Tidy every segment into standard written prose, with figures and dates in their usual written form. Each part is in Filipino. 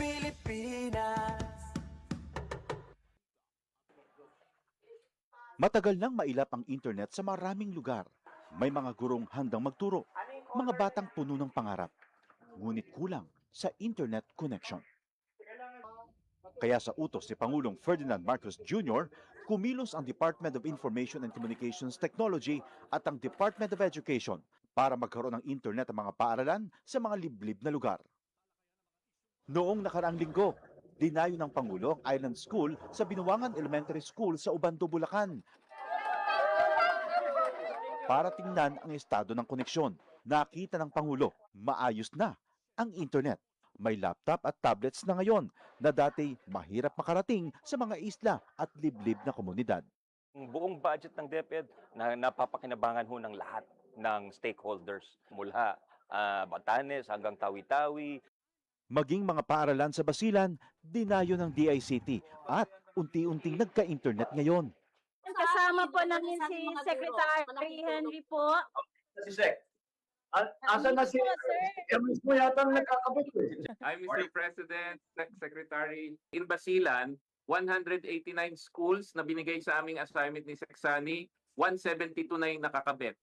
Pilipinas. Matagal nang mailap ang internet sa maraming lugar. May mga gurong handang magturo, mga batang puno ng pangarap. Ngunit kulang sa internet connection. Kaya sa utos ni Pangulong Ferdinand Marcos Jr., kumilos ang Department of Information and Communications Technology at ang Department of Education para magkaroon ng internet ang mga paaralan sa mga liblib na lugar. Noong nakaraang linggo, dinayo ng Pangulo ang Island School sa Binuangan Elementary School sa Ubando, Bulacan. Para tingnan ang estado ng koneksyon, nakita ng Pangulo, maayos na ang internet. May laptop at tablets na ngayon na dati mahirap makarating sa mga isla at liblib na komunidad. Ang buong budget ng DepEd na napapakinabangan ho ng lahat ng stakeholders mula Batanes hanggang Tawi-Tawi. Maging mga paaralan sa Basilan, dinayo ng DICT at unti-unting nagka-internet ngayon. Kasama po namin si Secretary Henry po. Si Sec. Asa na si Emis mo yata ang nagkakabot eh. Hi, Mr. President, Secretary. In Basilan, 189 schools na binigay sa aming assignment ni Seksani, 172 na yung nakakabit.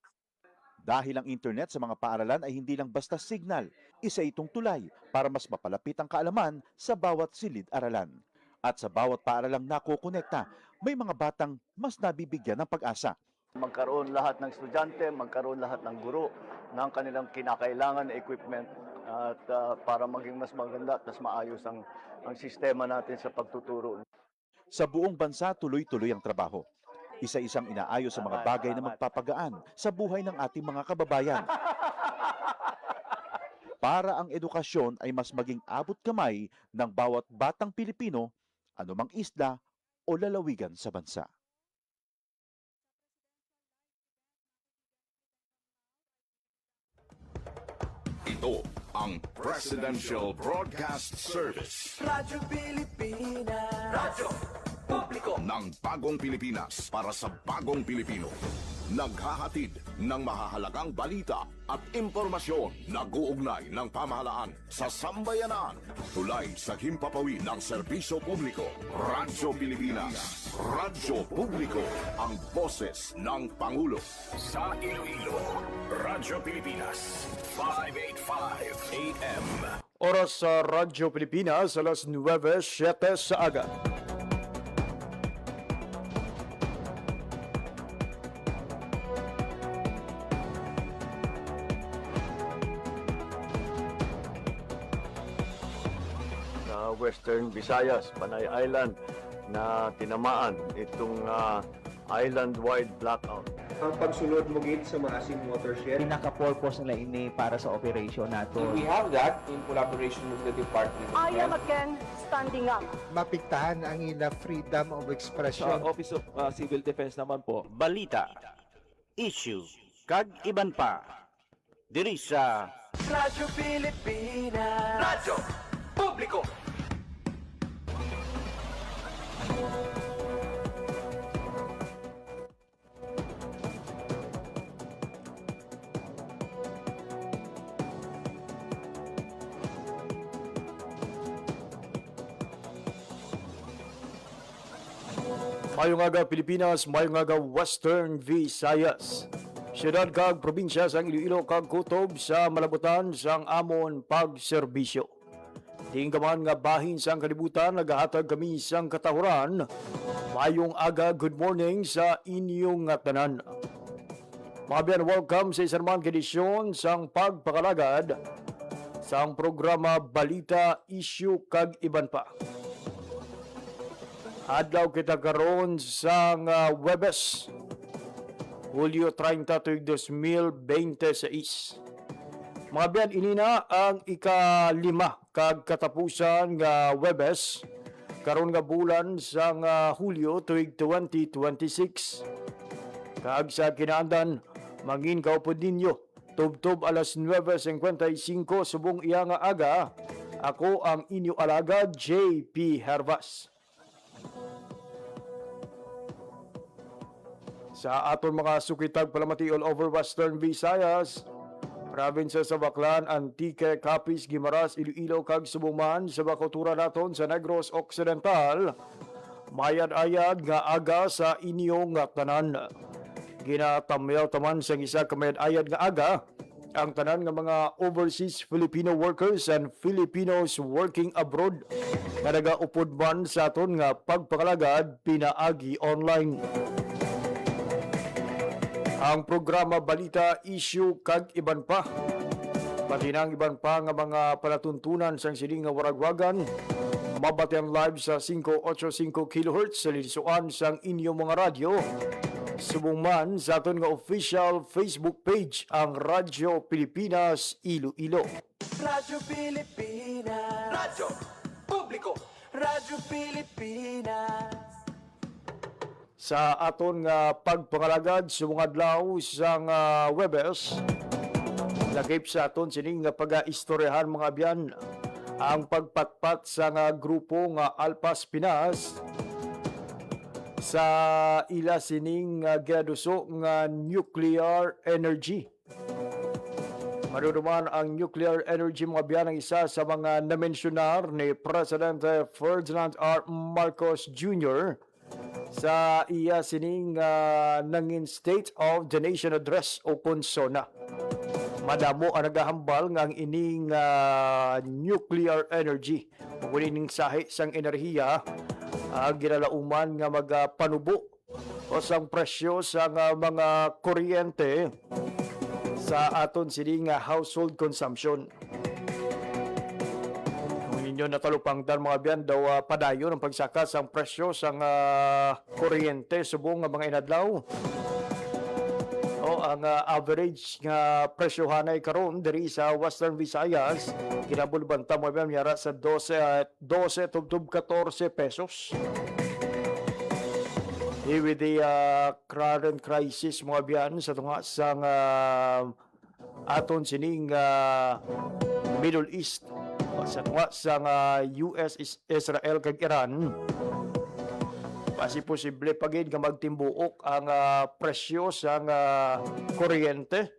Dahil ang internet sa mga paaralan ay hindi lang basta signal, isa itong tulay para mas mapalapit ang kaalaman sa bawat silid-aralan. At sa bawat paaralang nakokonekta, may mga batang mas nabibigyan ng pag-asa. Magkaroon lahat ng estudyante, magkaroon lahat ng guro ng kanilang kinakailangan na equipment at para maging mas maganda at mas maayos ang sistema natin sa pagtuturo. Sa buong bansa, tuloy-tuloy ang trabaho. Isa-isang inaayos sa mga bagay na magpapagaan sa buhay ng ating mga kababayan. Para ang edukasyon ay mas maging abot kamay ng bawat batang Pilipino, anumang isla o lalawigan sa bansa. Ito ang Presidential Broadcast Service. Radyo Pilipinas. Radyo Publiko Ng bagong Pilipinas para sa bagong Pilipino. Naghahatid ng mahahalagang balita at impormasyon na guugnay ng pamahalaan sa sambayanan. Tulay sa himpapawid ng serbisyo publiko. Radyo Pilipinas. Radyo Publiko. Ang boses ng Pangulo. Sa Iloilo, Radyo Pilipinas. 585 AM. Oras sa Radyo Pilipinas, alas 9:07 sa aga. Western Visayas, Panay Island na tinamaan itong island-wide blackout. Ang pagsunod mo gid sa maasim watershed. Pinaka-purpose nila ini para sa operation nato. We have that in collaboration with the Department of I am Health. again standing up. Mapiktahan ang ila freedom of expression. Sa Office of Civil Defense naman po, balita, issue, kag iban pa. Diri sa Radyo Pilipinas. Radyo Publiko. Mayong aga Pilipinas, mayong aga Western Visayas. Siyudad kag probinsya sang Iloilo kag kutob sa malabutan sang amon pagserbisyo. Tinggaman nga bahin sang kalibutan nagahatag kami sang katahuran. Mayong aga, good morning sa inyong tanan. Mabiyan, welcome sa isa naman edisyon sang pagpakalagad sang programa Balita, Issue kag Iban pa. Adlaw kita karon sang Webes, Hulyo 30, 2026. Mga biyan, inina ang ika-5 kag katapusan nga Webes, karon nga bulan sang Hulyo 2026. Kag sa kinaandan, mangin kaupod ninyo, tubtob alas 9:55 subong iya nga aga, ako ang inyo alagad, JP Hervas. Sa aton mga sukitag palamati all over Western Visayas, Probinsya sa Baclan, Antique, Capiz, Guimaras, Iloilo, kag Subuman sa bakutura naton sa Negros Occidental. Mayad-ayad nga aga sa inyo nga tanan. Ginatamyaw taman sa isa ka mayad-ayad nga aga ang tanan nga mga overseas Filipino workers and Filipinos working abroad nga nagaupod man sa aton nga pagpakalagad pinaagi online. Ang programa Balita, Issue kag iban pa. Pati nang iban pa nga mga palatuntunan sang sining nga waragwagan. Mabaten live sa 585 kHz sa lisuan sang inyong mga radyo. Subong man sa aton nga official Facebook page ang Radyo Pilipinas Iloilo. Radyo Pilipinas. Radyo Publiko. Radyo Pilipinas. Sa aton nga pagpangalagad sa mga adlaw sang Webes, lakip sa aton sining nga pag-istoryahan mga abyan ang pagpatpat sa nga grupo nga Alpas Pinas sa ila sining ginaduso nga nuclear energy. Maruduman ang nuclear energy mga abyan ang isa sa mga namensyunar ni Presidente Ferdinand R. Marcos Jr. sa iya sining nangin State of the Nation Address o konsona. Madamo ang nagahambal nga ang ining nuclear energy o kuning sahi sang enerhiya ginalauman nga magpanubo o sang presyo sa mga kuryente sa aton sining household consumption. Ninyo natalupangdan mga biyan daw padayon ang pagsaka sang presyo sang kuryente subong nga mga inadlaw. O ang average nga presyohanay karon diri sa Western Visayas kinabulbanta mo biyan yara sa 12 tubtub 14 pesos. With the current crisis mga biyan sa tunga sang aton sining Middle East sa tunga sa US, Israel kag Iran, posible pagid nga magtimbuok ang presyo sa kuryente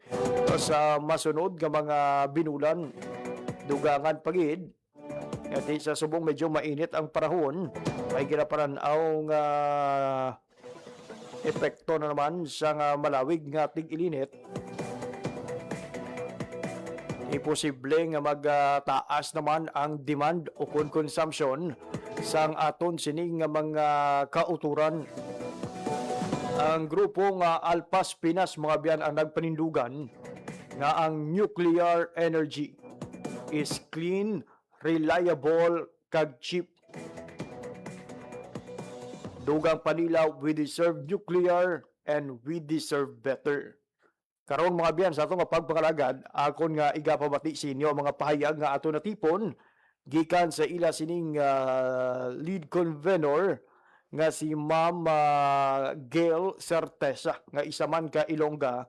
sa masunod nga mga binulan. Dugangan pagid at sa subong medyo mainit ang panahon, may ginaparanaw nga epekto na naman sa malawig nga tig-ilinit. Posible nga magtaas naman ang demand o consumption sang aton sining nga mga kauturan. Ang grupo nga Alpas Pinas mga biyan ang nagpanindugan nga ang nuclear energy is clean, reliable kag cheap. Dugang panila, we deserve nuclear and we deserve better. Karon mga biyan sa ato nga pagpangalagad, akon nga igapabati sa inyo mga pahayag nga ato natipon gikan sa ila sining lead convener nga si Ma'am Gail Certeza nga isa man ka Ilongga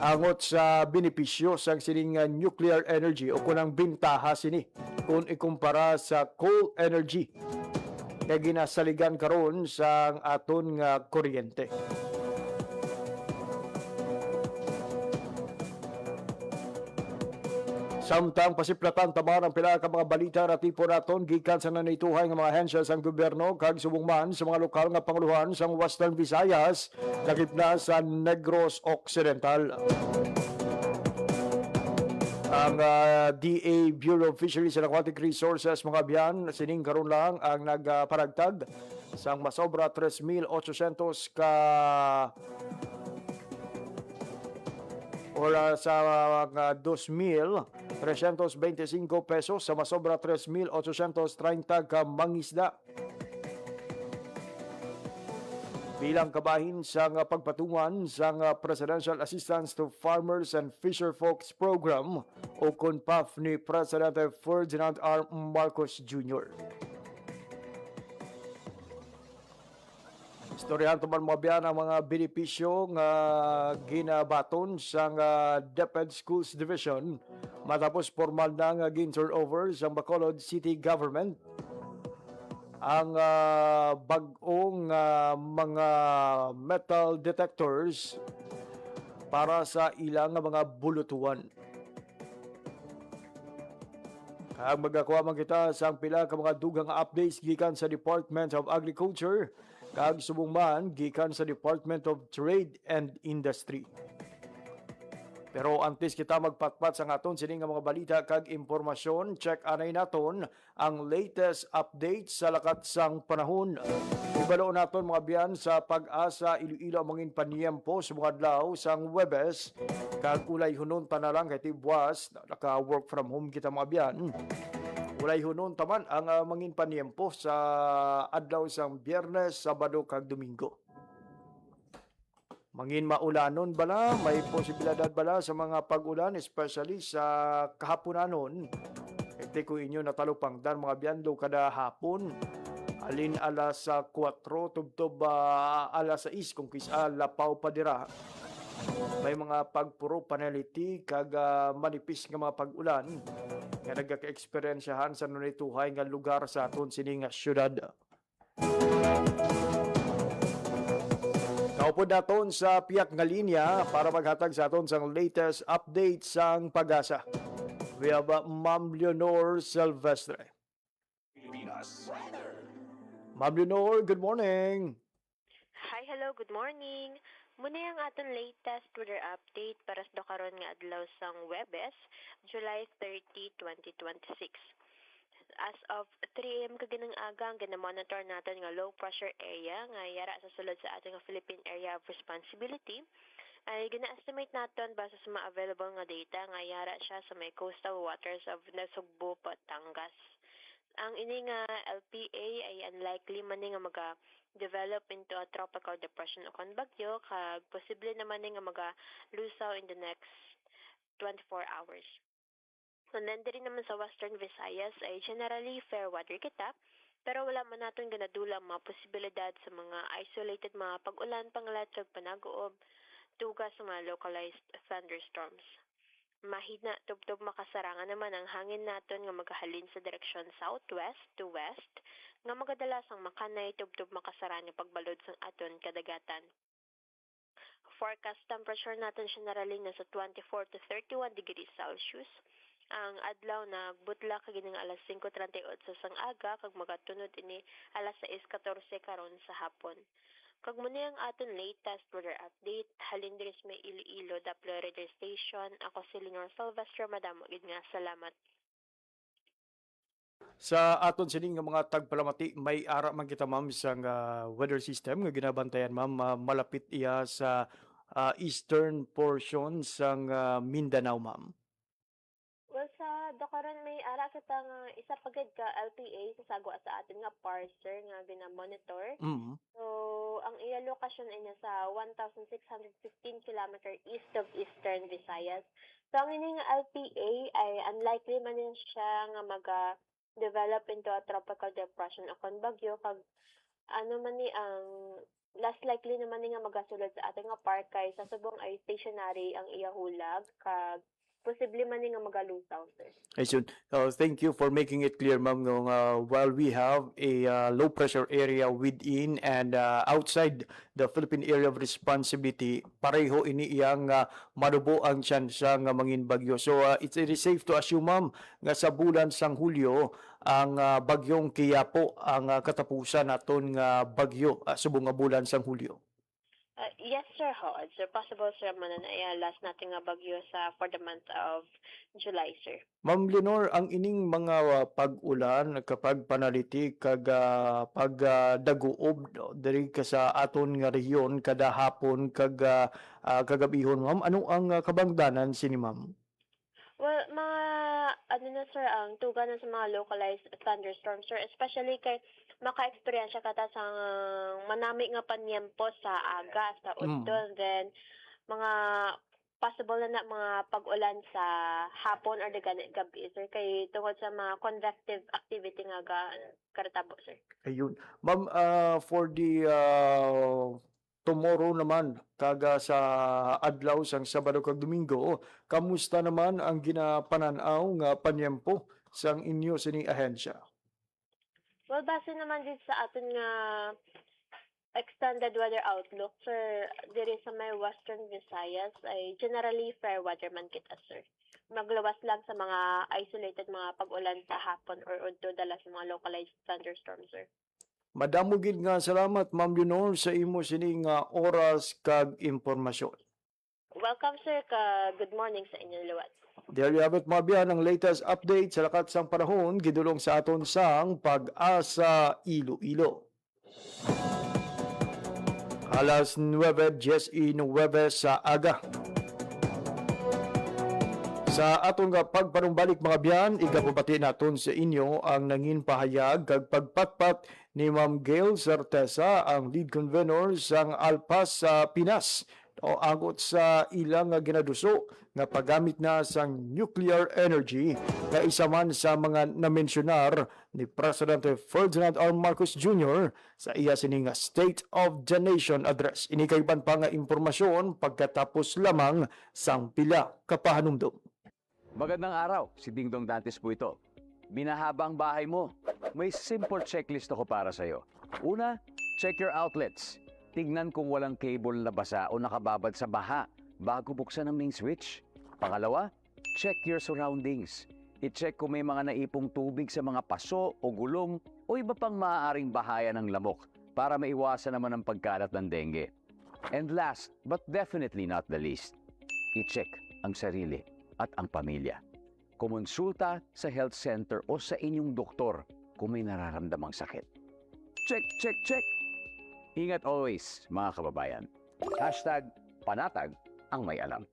angot sa benepisyo sa sining nuclear energy o kunang bintaha sini kung ikumpara sa coal energy na ginasaligan karon sa aton nga kuryente. Samtang pasiplatan tamar ang pila ka mga balita na tipo naton gikan sa nanituhay nga mga ahensya sang gobyerno kag subong man sa mga lokal nga panguluhan sa Western Visayas lakip na sa Negros Occidental. Ang DA Bureau of Fisheries and Aquatic Resources mga biyan sining karon lang ang nagparagtag sang masobra 3,800 ka or sa 2,325 pesos sa masobra 3,830 ka mangisda. Bilang kabahin sa pagpatungan sa Presidential Assistance to Farmers and Fisherfolks Program o CONPAF ni Presidente Ferdinand R. Marcos Jr. Istoryahan tuman mo biyan ang mga benepisyo nga ginabaton sa DepEd Schools Division matapos formal na nga gin-turnover sa Bacolod City Government. Ang bagong mga metal detectors para sa ilang mga bulutuan. Kag magakuha man kita sa pila ka mga dugang updates gikan sa Department of Agriculture kag subong man gikan sa Department of Trade and Industry. Pero antes kita magpatpat sa aton sini nga mga balita kag impormasyon, check anay naton ang latest update sa lakat sang panahon. Ibalo naton mga biyan sa Pag-asa Iloilo mangin paniempo sa mga adlaw sang Webes kag ulay hunon pa na lang kay tibwas naka work from home kita mga biyan. Ulay hunon taman ang mangin paniempo sa adlaw sang Biyernes, Sabado kag Domingo. Mangin maulanon bala, may posibilidad bala sa mga pag-ulan, especially sa kahaponanon. Ete ko inyo natalupang dan mga biyando kada hapon. Alin alas 4, tubtob alas 6, kung kisa lapaw pa dira. May mga pagpuro panaliti kag manipis nga mga pag-ulan nga nagka-eksperyensyahan sa nunituhay nga lugar sa aton sini nga syudad. Kaupod naton sa piyak nga linya para maghatag sa aton sang latest update sang Pag-asa. We have Ma'am Leonor Silvestre. Ma'am Leonor, good morning. Hi, hello, good morning. Muna ang aton latest weather update para sa karon nga adlaw sang Webes, July 30, 2026. As of 3 a.m. kaginang aga, ang gina-monitor natin nga low pressure area nga yara sa sulod sa ating Philippine Area of Responsibility ay gina-estimate natin base sa mga available nga data nga yara siya sa may coastal waters of Nasugbu, Batangas. Ang ini nga LPA ay unlikely man nga maga-develop into a tropical depression o kon bagyo kag posible naman nga maga-lusaw in the next 24 hours. So, rin naman sa Western Visayas ay generally fair weather kita, pero wala man natin ganadula mga posibilidad sa mga isolated mga pag-ulan, panglatsog, panagoob, tuga sa mga localized thunderstorms. Mahina, tubtob makasarangan naman ang hangin natin nga magahalin sa direksyon southwest to west, nga magadalasang makanay, tubtob makasarang nga pagbalod sang aton kadagatan. Forecast temperature natin generally nasa 24 to 31 degrees Celsius. Ang adlaw na butla kaginang alas 5:38 sang aga kag magatunod ini alas 6:14 karon sa hapon. Kag muna ang aton latest weather update, halin diri sa may Iloilo Doppler radar station. Ako si Leonor Silvestre, madamo gid nga salamat. Sa aton sining nga mga tagpalamati, may ara man kita ma'am sang weather system nga ginabantayan ma'am, malapit iya sa eastern portion sang Mindanao ma'am. Well, sa Dokaron may ara kita nga isa pagad ka LPA sa sagwa sa atin nga parser nga gina-monitor. Mm-hmm. So, ang iya lokasyon ay nasa 1,615 km east of Eastern Visayas. So, ang ini nga LPA ay unlikely man din siya nga maga-develop into a tropical depression o kon bagyo kag ano man ni ang last likely naman ni nga magasulod sa ating nga park kay sa subong ay stationary ang iya hulag kag posible man nga magalusaw, sir. Ayun. Thank you for making it clear, ma'am, while we have a low pressure area within and outside the Philippine Area of Responsibility, pareho ini iyang marubo ang tsansa nga mangin bagyo. So it is safe to assume, ma'am, nga sa bulan sang Hulyo ang bagyong Quiapo ang katapusan naton nga bagyo subong nga bulan sang Hulyo. Yes, sir, Hod. Sir, possible, sir, man na last natin nga bagyo for the month of July, sir. Ma'am Leonor, ang ining mga pag-ulan kapag panaliti kag pagdaguob diri ka sa aton nga rehiyon kada hapon kag kagabihon, ma'am, ano ang kabangdanan sini ma'am? Well, sir, ang tuga na sa mga localized thunderstorms, sir, especially kay maka-experience ka ta sa manami nga panyempo sa aga, sa udton, then mga possible na mga pag-ulan sa hapon or the gabi, sir, kay tungod sa mga convective activity nga karatabo, sir. Ayun. Ma'am, for the tomorrow naman, kaga sa adlaw sang Sabado kag Domingo, kamusta naman ang ginapananaw nga panyempo sang inyo sining ahensya? Well, base naman din sa aton nga extended weather outlook, sir, diri sa may Western Visayas ay generally fair weather man kita, sir. Maglawas lang sa mga isolated mga pag-ulan sa hapon or udto dala sa mga localized thunderstorms, sir. Madamo gid nga salamat Ma'am Leonor sa imo sining oras kag impormasyon. Welcome, sir. Good morning sa inyo, luwat. There you have it, Mabian, ang latest update sa lakat sang panahon gidulong sa aton sang Pag-asa Iloilo. Alas 9:10 sa aga. Sa aton nga pagpanumbalik mga biyan, igapabati naton sa inyo ang nangin pahayag kag pagpatpat ni Ma'am Gail Certeza, ang lead convener sang Alpas sa Pinas, o agot sa ilang nga ginaduso nga paggamit na sang nuclear energy nga isa man sa mga namensyonar ni Presidente Ferdinand R. Marcos Jr. sa iya sining State of the Nation address. Inikaiban pa nga impormasyon pagkatapos lamang sang pila kapahanumdum. Magandang araw, si Dingdong Dantes po ito. Binahaba ang bahay mo. May simple checklist ako para sa'yo. Una, check your outlets. Tignan kung walang cable na basa o nakababad sa baha bago buksan ang main switch. Pangalawa, check your surroundings. I-check kung may mga naipong tubig sa mga paso o gulong o iba pang maaaring bahayan ng lamok para maiwasan naman ang pagkalat ng dengue. And last, but definitely not the least, i-check ang sarili at ang pamilya. Kumonsulta sa health center o sa inyong doktor kung may nararamdamang sakit. Check, check, check! Ingat always, mga kababayan. #panatag ang may alam.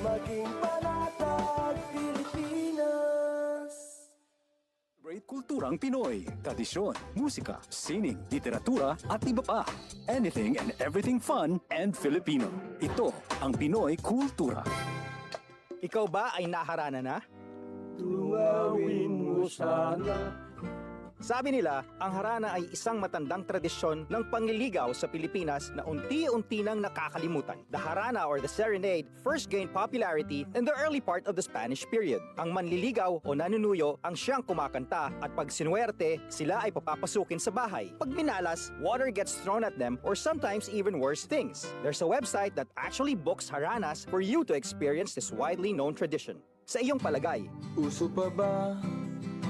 Maging panatag, Pilipinas. Great kulturang Pinoy, tradisyon, musika, sining, literatura at iba pa. Anything and everything fun and Filipino. Ito ang Pinoy Kultura. Ikaw ba ay naharana na? Tunawin mo sana. Sabi nila, ang harana ay isang matandang tradisyon ng pangliligaw sa Pilipinas na unti-unti nang nakakalimutan. The harana or the serenade first gained popularity in the early part of the Spanish period. Ang manliligaw o nanunuyo ang siyang kumakanta at pag sinuwerte, sila ay papapasukin sa bahay. Pag minalas, water gets thrown at them or sometimes even worse things. There's a website that actually books haranas for you to experience this widely known tradition. Sa iyong palagay, uso pa ba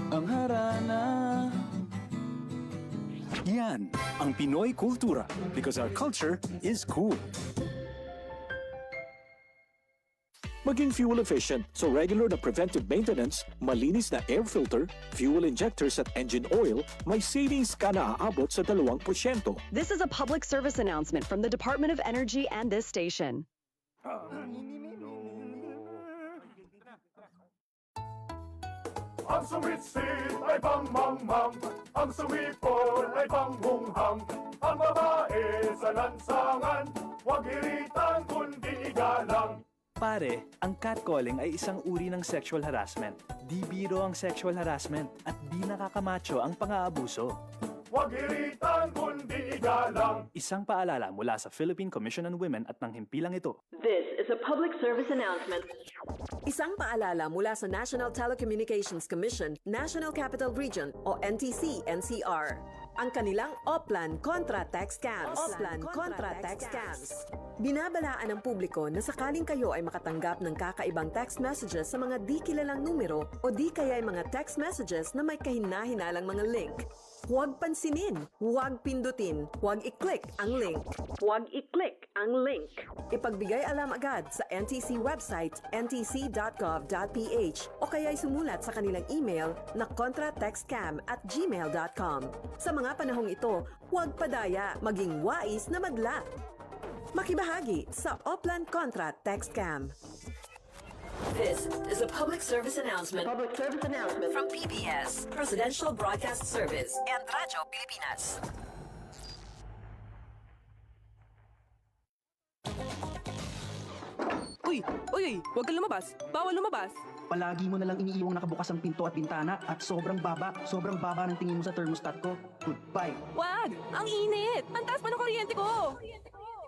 ang harana? Yan ang Pinoy Kultura because our culture is cool. Maging fuel efficient, so regular na preventive maintenance, malinis na air filter, fuel injectors at engine oil, may savings ka na aabot sa 2%. This is a public service announcement from the Department of Energy and this station. Ang sumitsit ay pangmangmang, ang sumipol ay panghunghang, ang babae sa lansangan, huwag iritan kundi igalang. Pare, ang catcalling ay isang uri ng sexual harassment. Di biro ang sexual harassment at di nakakamacho ang pang-aabuso. Huwag iritan kundi igalang. Isang paalala mula sa Philippine Commission on Women at ng himpilang ito. This is a public service announcement. Isang paalala mula sa National Telecommunications Commission, National Capital Region o NTC-NCR. Ang kanilang Oplan Contra Text Scams. Oplan Contra Text Scams. Binabalaan ng publiko na sakaling kayo ay makatanggap ng kakaibang text messages sa mga di kilalang numero o di kaya ay mga text messages na may kahina-hinalang mga link. Huwag pansinin, huwag pindutin, huwag i-click ang link. Huwag i-click ang link. Ipagbigay alam agad sa NTC website ntc.gov.ph o kaya'y sumulat sa kanilang email na contratextcam@gmail.com. Sa mga panahong ito, huwag padaya, maging wais na madla. Makibahagi sa Oplan Contra Text Scam. This is a public service announcement. Public service announcement from PBS, Presidential Broadcast Service, and Radyo Pilipinas. Uy, huwag kang lumabas. Bawal lumabas. Palagi mo nalang iniiwang nakabukas ang pinto at bintana at sobrang baba ng tingin mo sa thermostat ko. Goodbye. Wag! Ang init! Ang taas pa ng kuryente ko!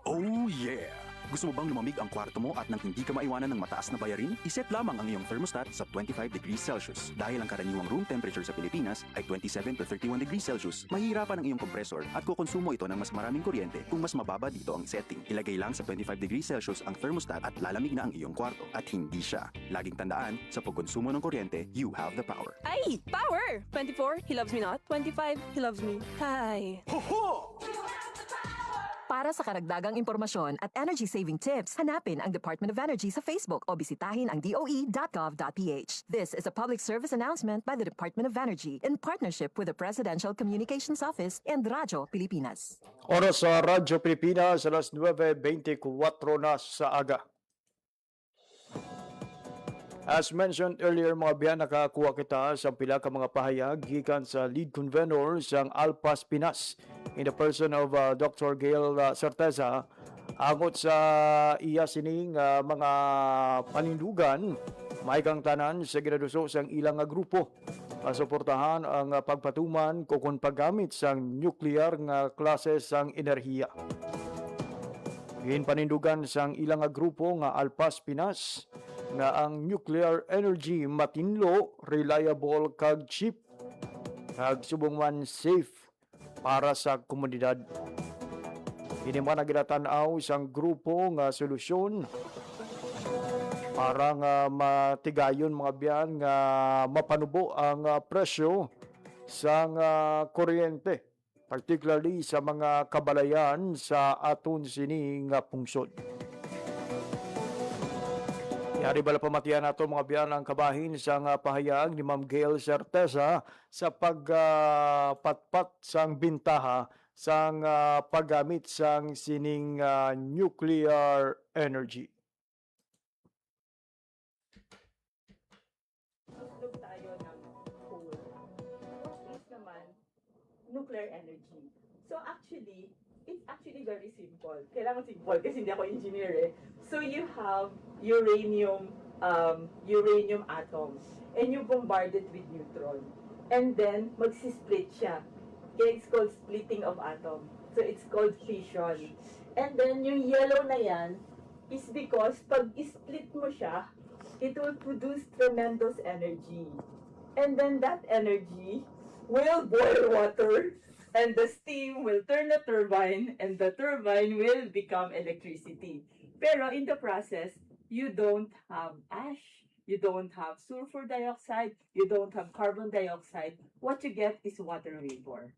Oh yeah! Gusto mo bang lumamig ang kwarto mo at nang hindi ka maiwanan ng mataas na bayarin? Iset lamang ang iyong thermostat sa 25 degrees Celsius. Dahil ang karaniwang room temperature sa Pilipinas ay 27 to 31 degrees Celsius, mahihirapan ang iyong kompresor at kukonsumo ito ng mas maraming kuryente kung mas mababa dito ang setting. Ilagay lang sa 25 degrees Celsius ang thermostat at lalamig na ang iyong kwarto at hindi siya. Laging tandaan, sa pagkonsumo ng kuryente, you have the power. Ay! Power! 24, he loves me not. 25, he loves me. Hi! Para sa karagdagang impormasyon at energy-saving tips, hanapin ang Department of Energy sa Facebook o bisitahin ang doe.gov.ph. This is a public service announcement by the Department of Energy in partnership with the Presidential Communications Office and Radyo Pilipinas. Oras sa Radyo Pilipinas, alas 9:24 na sa aga. As mentioned earlier, mga biyan, nakakuha kita sa pila ka mga pahayag gikan sa lead convener sang Alpas Pinas in the person of Dr. Gail Certeza angot sa iya sining mga panindugan may kang tanan sa ginaduso sang ilang nga grupo suportahan ang pagpatuman kung paggamit sang nuclear nga klase sang enerhiya. Panindugan sang ilang nga grupo nga Alpas Pinas nga ang nuclear energy matinlo, reliable kag cheap kag subong man safe para sa komunidad. Kini man naginatanaw isang grupo nga solusyon para nga matigayon mga biyan nga mapanubo ang presyo sa kuryente, particularly sa mga kabalayan sa aton sini nga pungsod. Yari bala pamatian nato mga biyan ang kabahin sa pahayag ni Ma'am Gail Certeza sa pagpatpat sang bintaha sang paggamit sang sining nuclear energy. Look tayo ng coal. What is naman nuclear energy? So actually, it's actually very simple. Kailangan simple kasi hindi ako engineer eh. So you have uranium atoms and you bombard it with neutron. And then magsi-split siya. Okay, it's called splitting of atom. So it's called fission. And then yung yellow na yan is because pag split mo siya, it will produce tremendous energy. And then that energy will boil water. And the steam will turn the turbine, and the turbine will become electricity. Pero in the process, you don't have ash, you don't have sulfur dioxide, you don't have carbon dioxide. What you get is water vapor.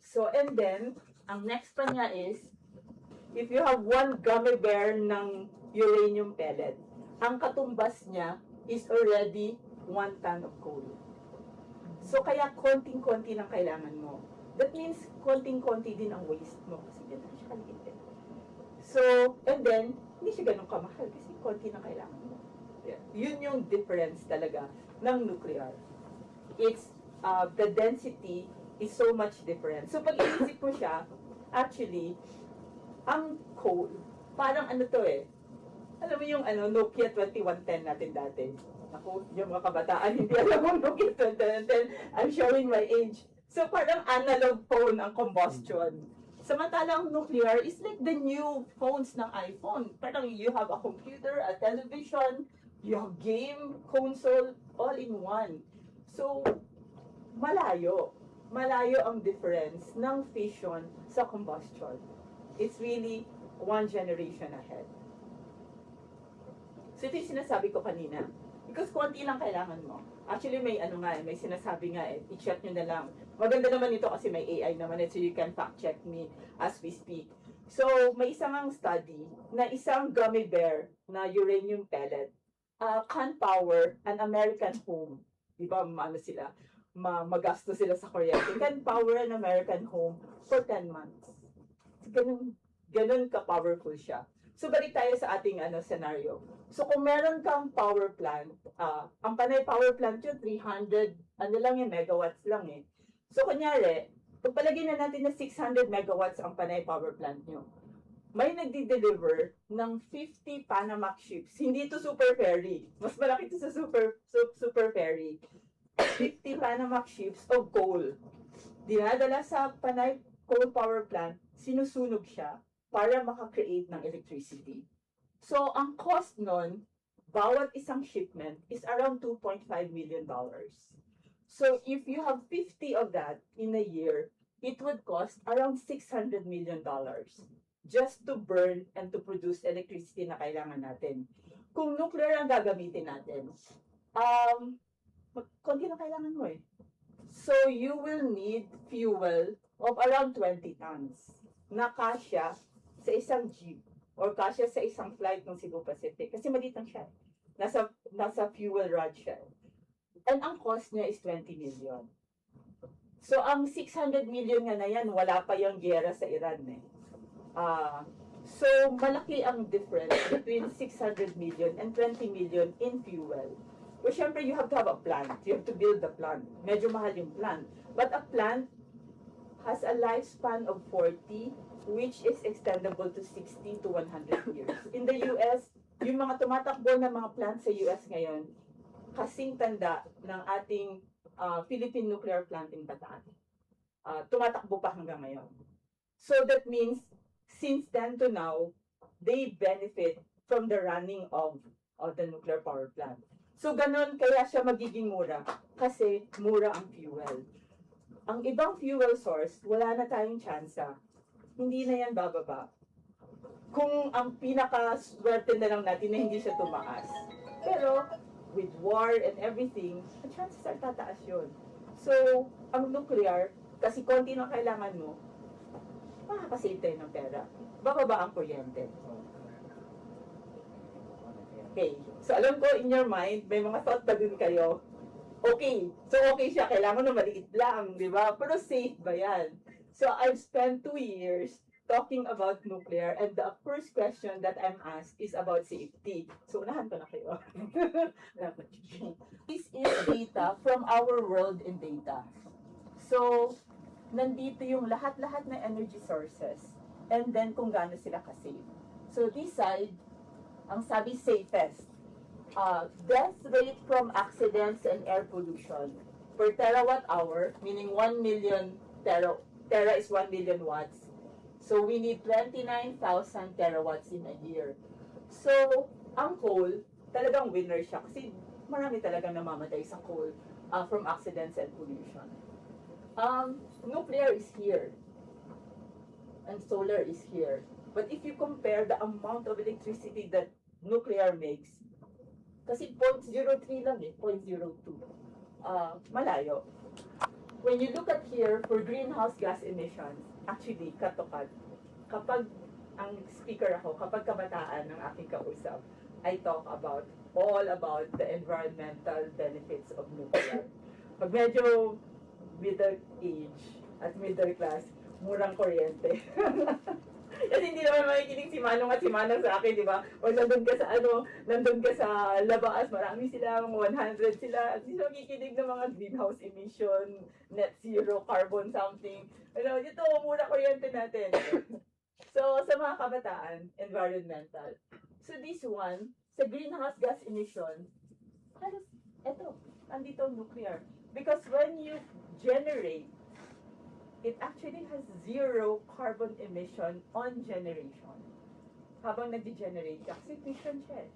So, and then, ang next pa niya is, if you have one gummy bear ng uranium pellet, ang katumbas niya is already 1 ton of coal. So, kaya konting-konti lang kailangan mo. That means, konting-konti din ang waste mo. Kasi ganun siya kaliit eh. So, and then, hindi siya ganun kamahal kasi konti na kailangan mo. Yeah. Yun yung difference talaga ng nuclear. It's, the density is so much different. So, pag iisip mo siya, actually, ang coal, parang ano to eh, alam mo yung Nokia 2110 natin dati. Ako, yung mga kabataan, hindi alam mo Nokia 2110. I'm showing my age. So, parang analog phone ang combustion. Samantalang nuclear is like the new phones ng iPhone. Parang you have a computer, a television, you have game, console, all in one. So, malayo. Malayo ang difference ng fission sa combustion. It's really one generation ahead. So, ito yung sinasabi ko kanina. Because konti lang kailangan mo. Actually, may may sinasabi nga i-check nyo na lang. Maganda naman ito kasi may AI naman so you can fact check me as we speak. So, may isang study na isang gummy bear na uranium pellet can power an American home. Di ba, sila, magasto sila sa kuryente. Can power an American home for 10 months. Ganun ka-powerful siya. So, balik tayo sa ating scenario. So, kung meron kang power plant, ang Panay power plant yun, 300, megawatts lang eh. So, kunyari, pagpalagay na natin na 600 megawatts ang Panay power plant nyo. May nagdi-deliver ng 50 Panamax ships. Hindi ito super ferry. Mas malaki ito sa super ferry. 50 Panamax ships of coal. Dinadala sa Panay coal power plant, sinusunog siya para makakreate ng electricity. So, ang cost nun, bawat isang shipment is around $2.5 million. So, if you have 50 of that in a year, it would cost around $600 million just to burn and to produce electricity na kailangan natin. Kung nuclear ang gagamitin natin, konti na kailangan mo eh. So, you will need fuel of around 20 tons na kasya sa isang jeep or kasya sa isang flight ng Cebu Pacific. Kasi maliit lang siya. Nasa fuel rod siya. And ang cost niya is 20 million. So, ang 600 million nga na yan, wala pa yung gera sa Iran eh. So, malaki ang difference between 600 million and 20 million in fuel. Well, syempre, you have to have a plant. You have to build the plant. Medyo mahal yung plant. But a plant has a lifespan of 40, which is extendable to 60 to 100 years. In the US, yung mga tumatakbo na mga plant sa US ngayon, kasing tanda ng ating Philippine Nuclear Plant in Bataan. Tumatakbo pa hanggang ngayon. So that means, since then to now, they benefit from the running of the nuclear power plant. So ganun kaya siya magiging mura kasi mura ang fuel. Ang ibang fuel source, wala na tayong tsansa. Hindi na yan bababa. Kung ang pinaka-swerte na lang natin na hindi siya tumaas. Pero with war and everything, the chances are tataas yun. So, ang nuclear, kasi konti na kailangan mo, makakasave tayo ng pera. Bababa ang kuryente. Okay. So, alam ko, in your mind, may mga thought pa din kayo. Okay. So, okay siya. Kailangan na maliit lang, di ba? Pero safe ba yan? So, I've spent 2 years talking about nuclear and the first question that I'm asked is about safety. So, unahan ko na kayo. This is data from our world in data. So, nandito yung lahat-lahat na energy sources and then kung gaano sila ka-safe. So, this side, ang sabi safest. Death rate from accidents and air pollution per terawatt hour, meaning 1 million tera is 1 million watts. So we need 29,000 terawatts in a year. So ang coal, talagang winner siya kasi marami talagang namamatay sa coal from accidents and pollution. Nuclear is here and solar is here. But if you compare the amount of electricity that nuclear makes, kasi 0.03 lang eh, 0.02. Malayo. When you look at here for greenhouse gas emissions, actually, cut to cut, kapag ang speaker ako, kapag kabataan ng aking kausap, I talk all about the environmental benefits of nuclear. Pag medyo middle age at middle class, murang kuryente. Kasi hindi naman makikinig si Manong at si Manang sa akin, di ba? O nandun ka sa labas, marami silang 100 sila. At hindi makikinig ng mga greenhouse emission, net zero, carbon something. Ano, dito, mura kuryente natin. So, sa mga kabataan, environmental. So, this one, sa greenhouse gas emission, eto, nandito nuclear. Because when you generate, it actually has zero carbon emission on generation. Habang nag-generate ka, kasi fission siya.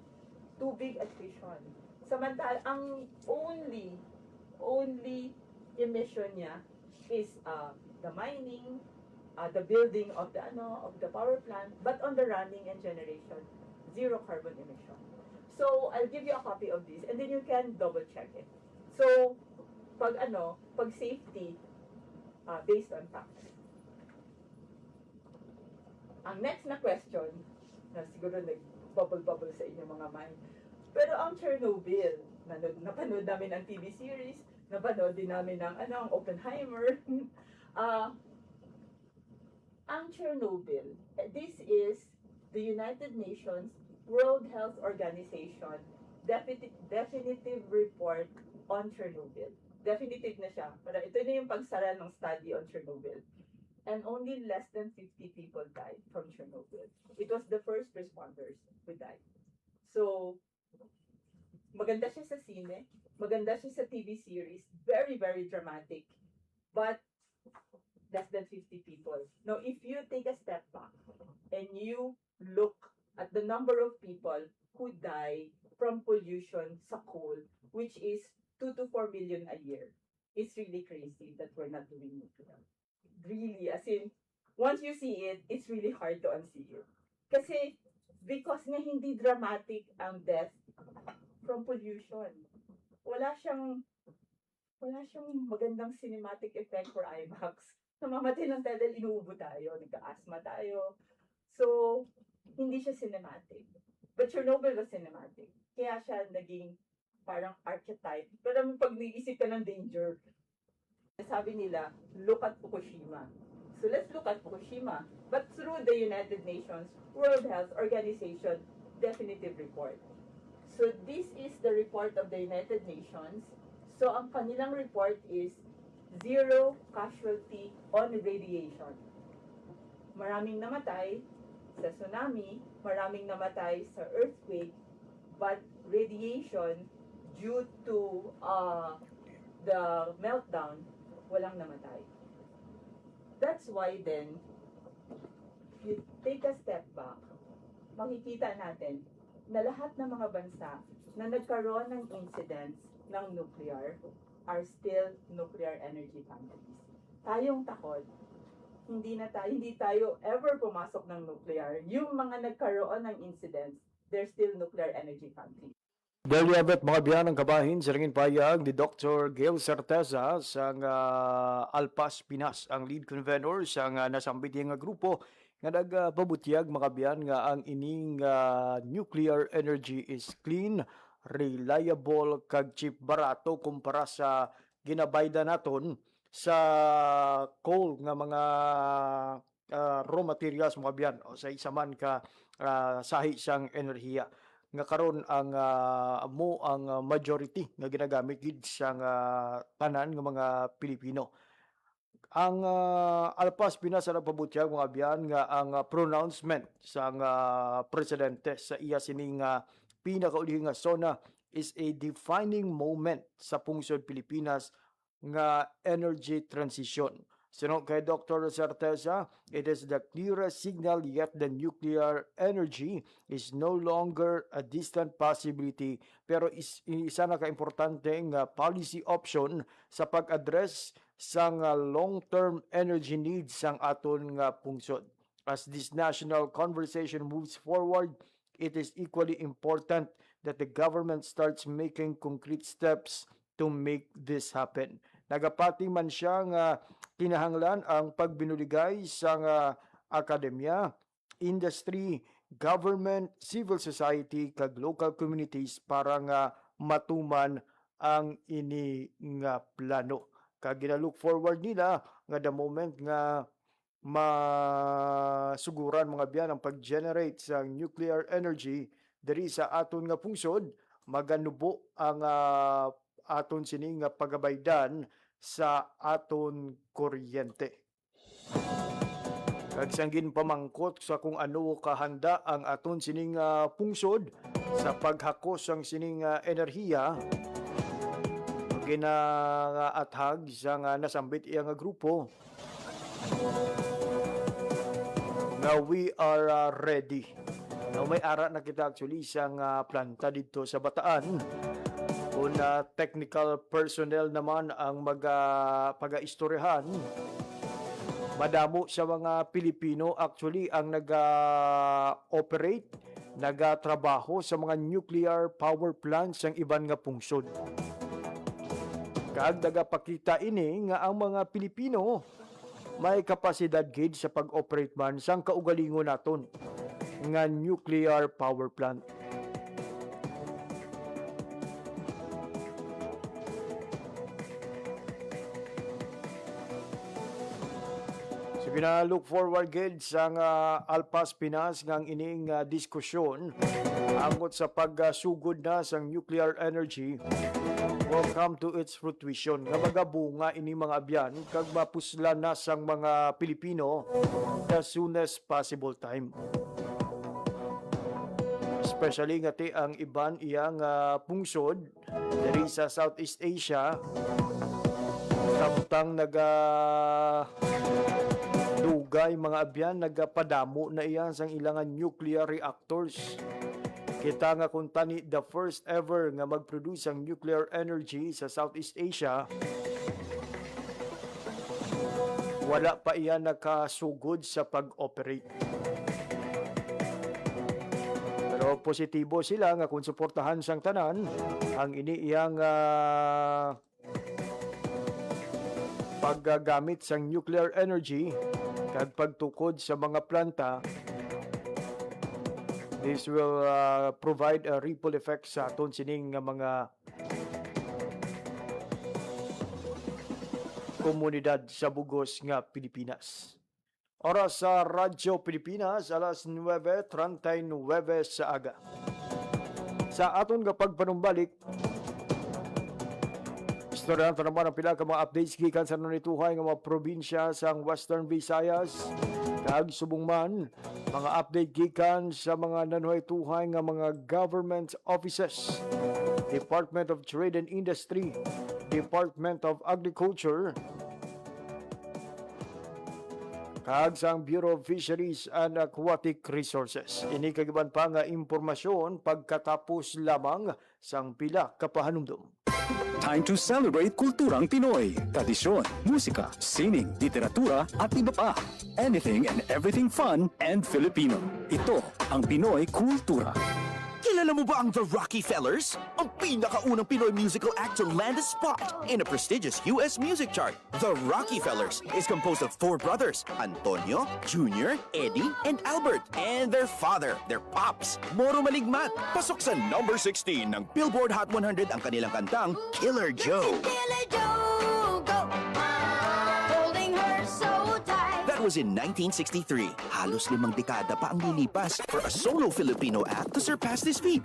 Tubig at fission. Samantala, ang only emission niya is the mining, the building of the power plant, but on the running and generation, zero carbon emission. So, I'll give you a copy of this and then you can double check it. So, pag safety, based on facts. Ang next na question, na siguro nag-bubble sa inyong mga mind, pero ang Chernobyl, napanood namin ang TV series, napanood din namin ang Oppenheimer. Ang Chernobyl, this is the United Nations World Health Organization definitive report on Chernobyl. Definitive na siya. Pero ito na yung pagsara ng study on Chernobyl. And only less than 50 people died from Chernobyl. It was the first responders who died. So, maganda siya sa sine, maganda siya sa TV series, very, very dramatic. But, less than 50 people. Now, if you take a step back and you look at the number of people who die from pollution sa coal, which is 2 to 4 million a year, it's really crazy that we're not doing nuclear. Really, as in, once you see it, it's really hard to unsee it. Kasi, because nga hindi dramatic ang death from pollution. Wala siyang magandang cinematic effect for IMAX. Namamatay lang tayo dahil inuubo tayo, nagka-asthma tayo. So, hindi siya cinematic. But Chernobyl was cinematic. Kaya siya naging parang archetype. Pero pag naisip ka ng danger, sabi nila, look at Fukushima. So let's look at Fukushima, but through the United Nations World Health Organization definitive report. So this is the report of the United Nations. So ang kanilang report is zero casualty on radiation. Maraming namatay sa tsunami, maraming namatay sa earthquake, but radiation due to the meltdown, walang namatay. That's why then, if you take a step back, makikita natin na lahat ng mga bansa na nagkaroon ng incidents ng nuclear are still nuclear energy countries. Tayong takot, hindi tayo ever pumasok ng nuclear. Yung mga nagkaroon ng incidents, they're still nuclear energy countries. There you have it, mga biyan ng kabahin, sa ringin payag ni Dr. Gail Certeza sa Alpas, Pinas, ang lead convener sa nasambit nga grupo nga nagpabutyag mga biyan nga ang ining nuclear energy is clean, reliable, kag cheap, barato kumpara sa ginabayda naton sa coal nga mga raw materials mga biyan o sa isa man ka sahi sang enerhiya nga karon ang ang majority nga ginagamit gid sa tanan nga mga Pilipino. Ang Alpas Pinas sa nagpabutyag mga biyan nga ang pronouncement sa presidente sa iya sining pinakaulihing nga SONA is a defining moment sa pungsod Pilipinas nga energy transition. Sino kay Dr. Certeza, it is the clearest signal yet the nuclear energy is no longer a distant possibility pero isa na ka-importante nga policy option sa pag-address sa long-term energy needs sang aton nga pungsod. As this national conversation moves forward, it is equally important that the government starts making concrete steps to make this happen. Nagapati man siya nga kinahanglan ang pagbinuligay sa akademya, industry, government, civil society, kag local communities para nga matuman ang ini nga plano. Kag gina-look forward nila nga the moment nga masuguran mga biyan ang pag-generate sa nuclear energy diri sa aton nga pungsod, maganubo ang aton sining nga pagabaydan sa aton kuryente. Kagsanggin pamangkot sa kung ano kahanda ang aton sining pungsod sa paghakos ang sining enerhiya, ginaathag sa nasambit iyang grupo na we are ready. Now, may ara na kita actually sa planta dito sa Bataan. Una technical personnel naman ang pag-istoryahan. Madamo sa mga Pilipino actually ang nag-operate, nagatrabaho sa mga nuclear power plants ng iban nga pungsod. Kag nagapakita ini nga ang mga Pilipino may kapasidad gid sa pag-operate man sang kaugalingon naton nga nuclear power plant. Look forward gid sa Alpas Pinas ngang ining diskusyon angot sa pagsugod na sang nuclear energy will come to its fruition nga magabunga ini mga abyan kag mapuslan na sang mga Pilipino the soonest possible time. Especially nga ang iban iyang pungsod diri sa Southeast Asia Samtang dugay mga abyan, nagapadamo na iyan sang ilangan nuclear reactors. Kita nga kung tani the first ever nga mag-produce ang nuclear energy sa Southeast Asia, wala pa iyan nakasugod sa pag-operate. Pero positibo sila nga kung suportahan sang tanan ang iniiyang paggagamit sang nuclear energy kag pagtukod sa mga planta. This will provide a ripple effect sa aton sining nga mga komunidad sa bugos nga Pilipinas. Oras sa Radyo Pilipinas, alas 9:39 sa aga. Sa aton nga pagpanumbalik, istorya naman ang pila ka mga updates gikan sa nanituhay nga mga probinsya sa Western Visayas kag subong man, mga update gikan sa mga nanuhay-tuhay nga mga government offices, Department of Trade and Industry, Department of Agriculture, kag sang Bureau of Fisheries and Aquatic Resources. Ini kagiban pa nga impormasyon pagkatapos lamang sang pila ka pahanumdum. Time to celebrate kulturang Pinoy, tradisyon, musika, sining, literatura at iba pa. Anything and everything fun and Filipino. Ito ang Pinoy Kultura. Kilala mo ba ang The Rockefellers? Ang pinakaunang Pinoy musical act to land a spot in a prestigious US music chart. The Rockefellers is composed of 4 brothers, Antonio, Junior, Eddie, and Albert, and their father, their pops, Moro Maligmat. Pasok sa number 16 ng Billboard Hot 100 ang kanilang kantang Killer Joe. Killer Joe, go! Holding her so tight. That was in 1963. Halos 5 dekada pa ang lilipas for a solo Filipino act to surpass this feat.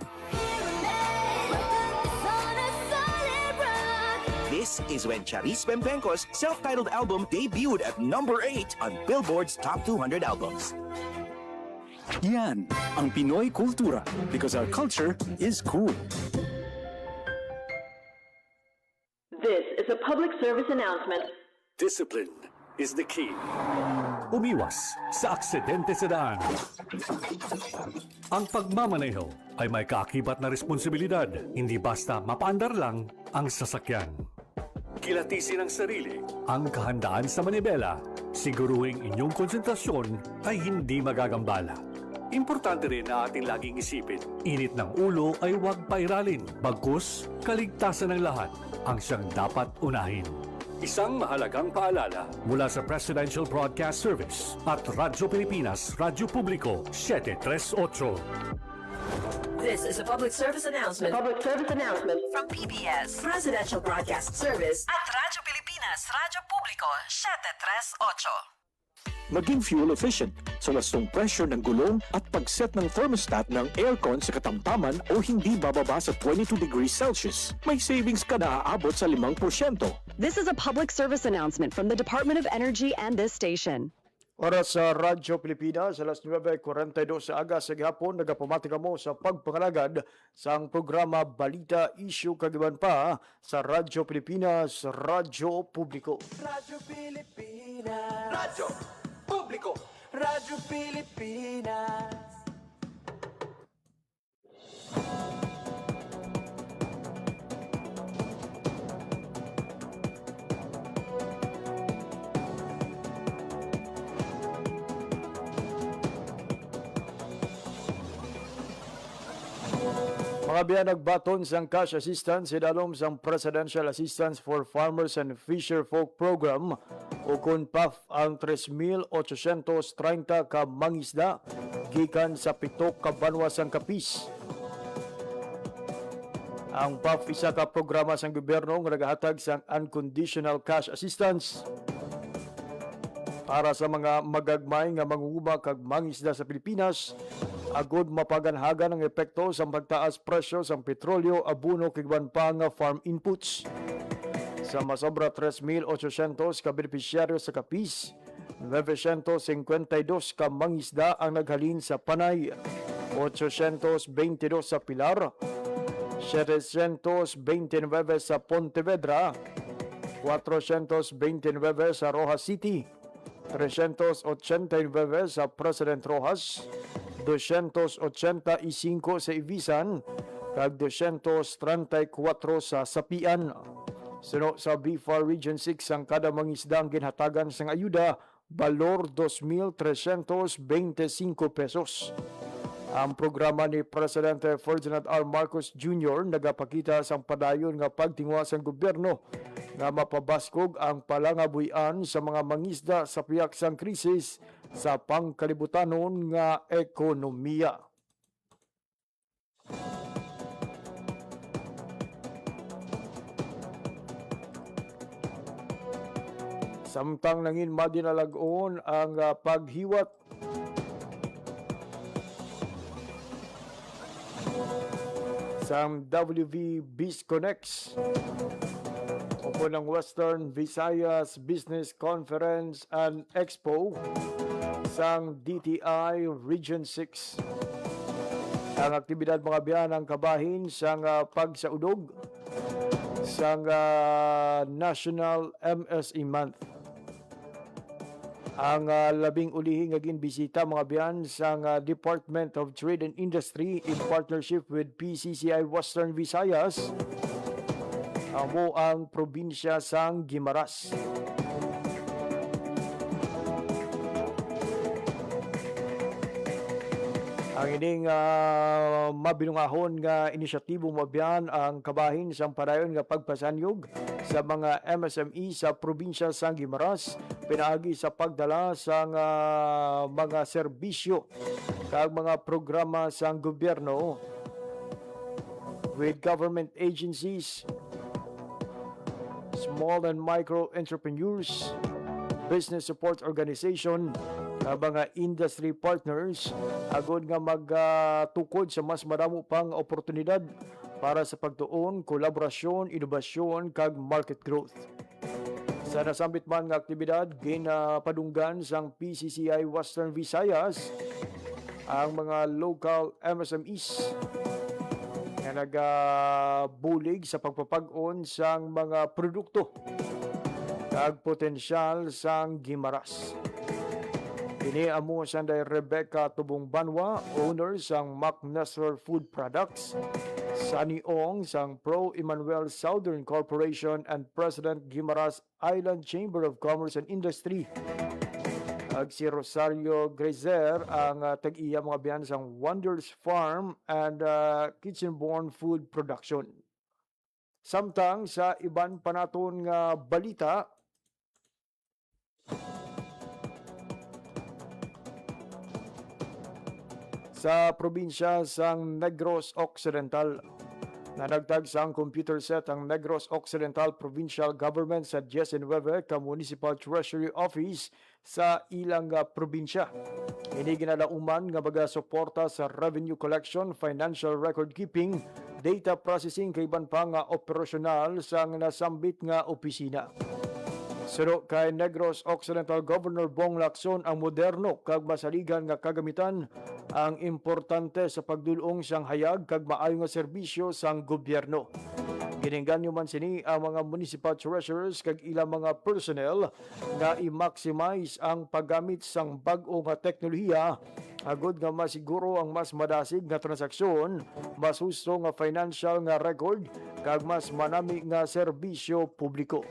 This is when Charis Pempenco's self-titled album debuted at number 8 on Billboard's Top 200 albums. Yan ang Pinoy Kultura because our culture is cool. This is a public service announcement. Discipline is the key. Umiwas sa aksidente sa daan. Ang pagmamaneho ay may kaakibat na responsibilidad, hindi basta mapaandar lang ang sasakyan. Kilatisin ang sarili, ang kahandaan sa manibela, siguruhing inyong konsentrasyon ay hindi magagambala. Importante rin na ating laging isipin, init ng ulo ay huwag pairalin, bagkus kaligtasan ng lahat ang siyang dapat unahin. Isang mahalagang paalala mula sa Presidential Broadcast Service at Radyo Pilipinas, Radyo Publiko, 738. This is a public service announcement. Public service announcement from PBS, Presidential Broadcast Service at Radyo Pilipinas, Radyo Publiko, 738. Maging fuel efficient sa wastong pressure ng gulong at pag-set ng thermostat ng aircon sa katamtaman o hindi bababa sa 22 degrees Celsius. May savings ka na aabot sa 5%. This is a public service announcement from the Department of Energy and this station. Oras sa Radyo Pilipinas, alas 9:42 sa aga sa gihapon, nagapamati kamo sa pagpangalagad sa ang programa Balita Issue kagiban pa sa Radyo Pilipinas, Radyo Publiko. Radyo Pilipinas. Radyo Publiko. Radyo Pilipinas. Mga biyanag baton sang cash assistance idalom sang Presidential Assistance for Farmers and Fisher Folk Program o kun PAF ang 3,830 ka mangisda gikan sa 7 ka banwa sang kapis. Ang PAF isa ka programa sang gobyerno nga nagahatag sang unconditional cash assistance para sa mga magagmay nga mangunguma kag mangisda sa Pilipinas agud mapaganhagan ang epekto sa pagtaas presyo sa petrolyo, abono kag iban pa nga farm inputs. Sa masobra 3,800 ka benepisyaryo sa kapis, 952 ka mangisda ang naghalin sa Panay, 822 sa Pilar, 729 sa Pontevedra, 429 sa Rojas City, 389 sa President Rojas, 285 sa Ibisan, kag 234 sa Sapian. Suno sa BFAR Region 6 ang kada mangisdang ginhatagan sang ayuda, balor 2,325 pesos. Ang programa ni Presidente Ferdinand R. Marcos Jr. nagapakita sang padayon nga pagtingwa sang gobyerno nga mapabaskog ang palangabuyan sa mga mangisda sa piyak sang krisis sa pangkalibutanon nga ekonomiya. Samtang nangin madinalagon ang paghiwat sa WV BizConnex o ng Western Visayas Business Conference and Expo sang DTI Region 6. Ang aktibidad mga biyan ang kabahin sang pagsaudog sang National MSE Month. Ang labing ulihing aging bisita mga biyan sang Department of Trade and Industry in partnership with PCCI Western Visayas amo ang probinsya sang Guimaras. Ang ining mabinungahon nga inisyatibo mabiyan ang kabahin sang padayon nga pagpasanyog sa mga MSME sa probinsya sang Guimaras pinaagi sa pagdala sang mga serbisyo kag mga programa sang gobyerno with government agencies, small and micro entrepreneurs, business support organization, mga industry partners agod nga magtukod sa mas madamo pang oportunidad para sa pagtuon, kolaborasyon, inobasyon kag market growth. Sa nasambit man nga aktibidad ginapadunggan sang PCCI Western Visayas ang mga local MSMEs nga nagabulig sa pagpapag-on sang mga produkto kag potensyal sang Guimaras. Kini amo sanday Rebecca Tubong Banwa, owner sang Mac Nestor Food Products, Sunny Ong sang Pro Emmanuel Southern Corporation and President Guimaras Island Chamber of Commerce and Industry. Ag si Rosario Grazer ang tag-iya mga biyan sang Wonders Farm and Kitchen-Born Food Production. Samtang sa iban panaton nga balita, sa probinsya sang Negros Occidental, nanagtag sang computer set ang Negros Occidental Provincial Government sa 19 ka Municipal Treasury Office sa ilang probinsya. Ini ginalauman nga baga-suporta sa revenue collection, financial record keeping, data processing kay iban pa nga operasyonal sang nasambit nga opisina. Suro kay Negros Occidental Governor Bong Lacson ang moderno kag masaligan nga kagamitan ang importante sa pagdulong sang hayag kag maayo nga serbisyo sang gobyerno. Giningganyo man sini ang mga municipal treasurers kag ilang mga personnel nga i-maximize ang paggamit sang bag-o nga teknolohiya agod nga masiguro ang mas madasig nga transaksyon, mas husto nga financial nga record kag mas manami nga serbisyo publiko.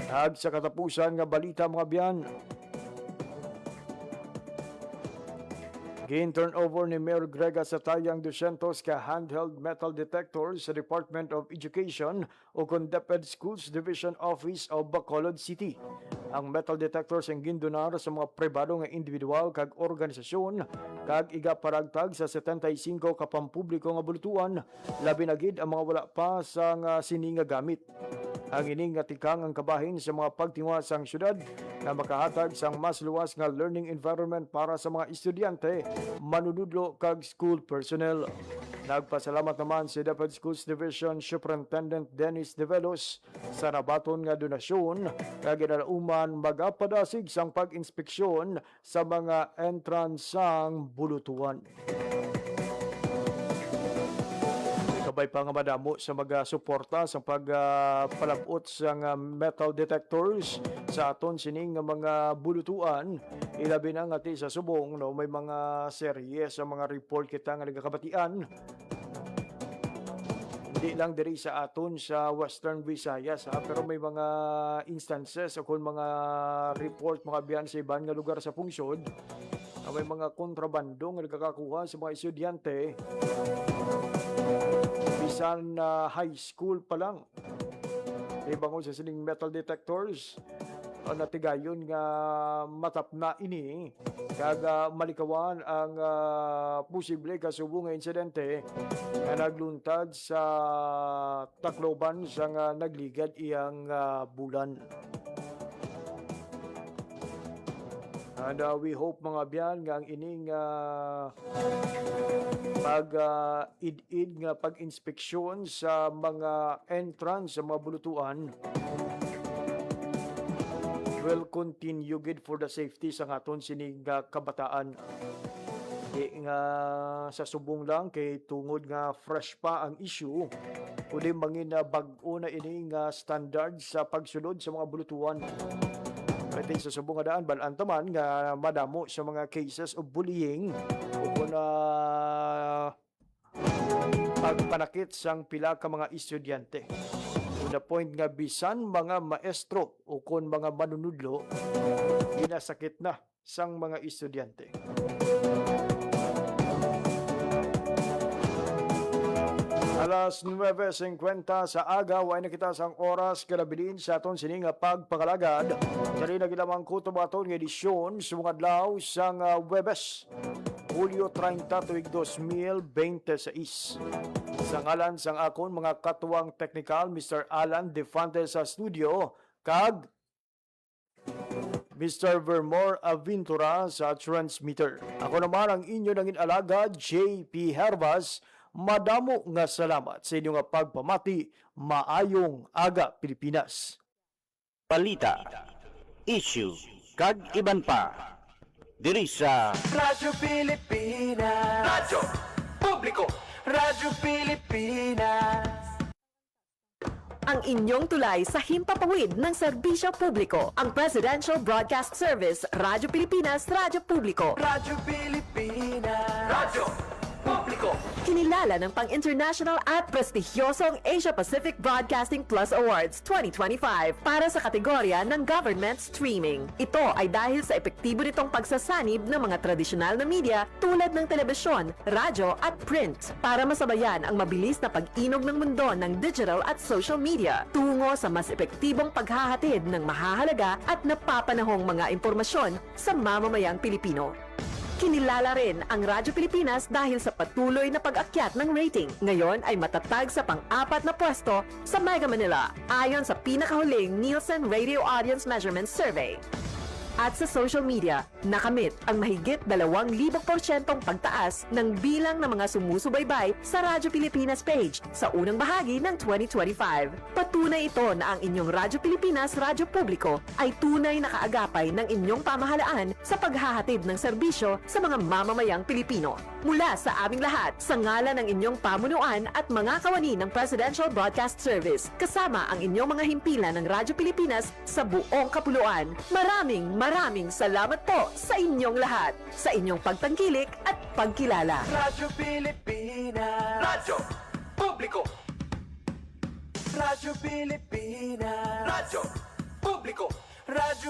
Ag sa katapusan nga balita mga biyan, gin-turnover ni Mayor Grega Satayang 200 ka handheld metal detectors sa Department of Education o DepEd Schools Division Office of Bacolod City. Ang metal detectors ang gindonar sa mga pribado nga individual kag organisasyon kag igaparagtag sa 75 ka pampubliko nga bulutuan, labi na gid ang mga wala pa sa nga sini nga gamit. Ang ining nga tikang ang kabahin sa mga pagtingwa sang syudad na makahatag sang mas luwas nga learning environment para sa mga estudyante, manunudlo kag school personnel. Nagpasalamat naman si DepEd Schools Division Superintendent Dennis De Velos sa nabaton nga donasyon kag ginalauman magapadasig sang pag-inspeksyon sa mga entrance sang bulutuan. Labay pa nga madamo sa mga suporta sa pagpalabot sa metal detectors sa aton sining nga mga bulutuan. Ilabi na nga ti sa subong, no, may mga serye sa mga report kita nga nagkakabatian. Hindi lang diri sa aton sa Western Visayas, pero may mga instances o kung mga report mga biyan sa iban nga lugar sa pungsod na may mga kontrabando nga nagkakakuha sa mga estudyante bisan high school pa lang. Ibangon sa sining metal detectors natigayon nga matap na ini kag malikawan ang posible kasubong nga insidente nga nagluntad sa Tacloban sa nga nagligad iyang bulan. And we hope mga biyan nga ang ining pag-id-id nga pag-inspeksyon sa mga entrance sa mga bulutuan will continue good for the safety sa aton sining kabataan. Di nga sa subong lang kay tungod nga fresh pa ang issue, kundi mangin bag-o na ini nga standard sa pagsunod sa mga bulutuan. Pwede sa subong nga daan balaan taman nga madamo sa mga cases of bullying o kung pagpanakit sang pila ka mga estudyante. To the point nga bisan mga maestro o kung mga manunudlo ginasakit na sang mga estudyante. Alas 9:50 sa aga, way na kita sang oras kalabilin sa aton sining pagpakalagad. Dari na gilamang kutob aton nga edisyon sa mga adlaw sang Huwebes, Hulyo 30 tuig 2026. Sa ngalan sang akon mga katuwang technical, Mr. Alan Defante sa studio, kag Mr. Vermore Aventura sa transmitter. Ako naman ang inyo nangin alaga, JP Hervas. Madamo nga salamat sa inyong pagpamati. Maayong aga, Pilipinas. Balita, issue, kag iban pa. Diri sa Radyo Pilipinas. Radyo Publiko. Radyo Pilipinas. Ang inyong tulay sa himpapawid ng serbisyo publiko. Ang Presidential Broadcast Service, Radyo Pilipinas, Radyo Publiko. Radyo Pilipinas. Radyo Publiko. Kinilala ng pang-international at prestigyosong Asia Pacific Broadcasting Plus Awards 2025 para sa kategorya ng Government Streaming. Ito ay dahil sa epektibo nitong pagsasanib ng mga tradisyonal na media tulad ng telebisyon, radyo at print para masabayan ang mabilis na pag-inog ng mundo ng digital at social media tungo sa mas epektibong paghahatid ng mahahalaga at napapanahong mga impormasyon sa mamamayang Pilipino. Kinilala rin ang Radyo Pilipinas dahil sa patuloy na pag-akyat ng rating. Ngayon ay matatag sa pang-4 na pwesto sa Mega Manila ayon sa pinakahuling Nielsen Radio Audience Measurement Survey. At sa social media, nakamit ang mahigit 2,000% pagtaas ng bilang ng mga sumusubaybay sa Radyo Pilipinas page sa unang bahagi ng 2025. Patunay ito na ang inyong Radyo Pilipinas Radyo Publiko ay tunay na kaagapay ng inyong pamahalaan sa paghahatid ng serbisyo sa mga mamamayang Pilipino. Mula sa aming lahat, sa ngalan ng inyong pamunuan at mga kawani ng Presidential Broadcast Service, kasama ang inyong mga himpilan ng Radyo Pilipinas sa buong kapuluan. Maraming salamat po sa inyong lahat, sa inyong pagtangkilik at pagkilala. Radyo Pilipinas. Radyo Publiko. Radyo Pilipinas. Radyo Publiko. Radyo